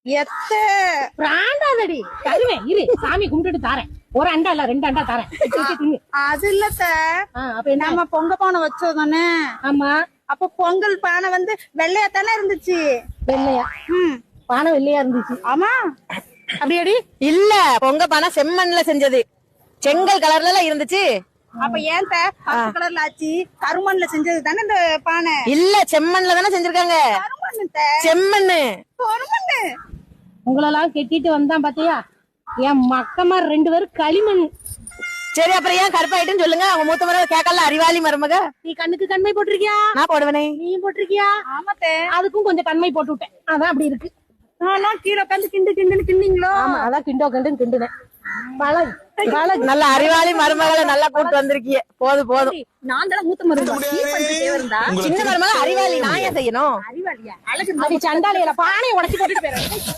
எத்த பிராண்டாதடி தருவேன் இரு சாமி கும்பிட்டுட்டு தாரேன். ஒரு அண்டா இல்ல 2 அண்டா தாரேன். அது இல்லத்த அப்ப என்ன? நம்ம பொங்க பானை வச்சோதானே. ஆமா. அப்ப பொங்கல் பானை வந்து வெள்ளையா தானே இருந்துச்சு. வெள்ளையா? பானை வெள்ளையா இருந்துச்சு. ஆமா. அப்படியாடி? இல்ல, பொங்க பானை செம்மண்ல செஞ்சது, செங்கல் கலர்ல இருந்துச்சு. அப்ப ஏன் பச்சை கலர்ல ஆச்சு? கருமண்ல செஞ்சது தானே இந்த பானை. இல்ல, செம்மண்ல தானே செஞ்சிருக்காங்க. கருமண்ணு செம்மண்ணு. கருமண்ணு. உங்களெல்லாம் கெட்டிட்டு வந்தான் பாத்தியா? என் மக்கமா 2 பேரும் களிமண். சரி, அப்புறம் ஏன் கருப்பாயிட்டுன்னு சொல்லுங்க. அவங்க மூத்த மருமக கேட்கல, அறிவாளி மருமக. நீ கண்ணுக்கு கண்மை போட்டிருக்கியா? நான் போடுவேனே. நீயும் போட்டிருக்கியா? ஆமாத்தே. அதுக்கும் கொஞ்சம் கண்மை போட்டு விட்டேன், அதான் அப்படி இருக்கு. நான் கீழே உட்காந்து கிண்டுன்னு கிண்டிங்களோ? ஆமா, அதான் கிண்டுனேன். பழகு பழகு. நல்ல அறிவாளி மருமகளை நல்லா கூட்டு வந்திருக்கீங்க. போதும். நான் தான் மூத்த மருமக. சின்ன மருமக அறிவாளி, நான் ஏன் செய்யணும்? அறிவாளியா? அழகு சண்டாளியில பானையை உடச்சு போட்டுட்டு போயிடுறேன்.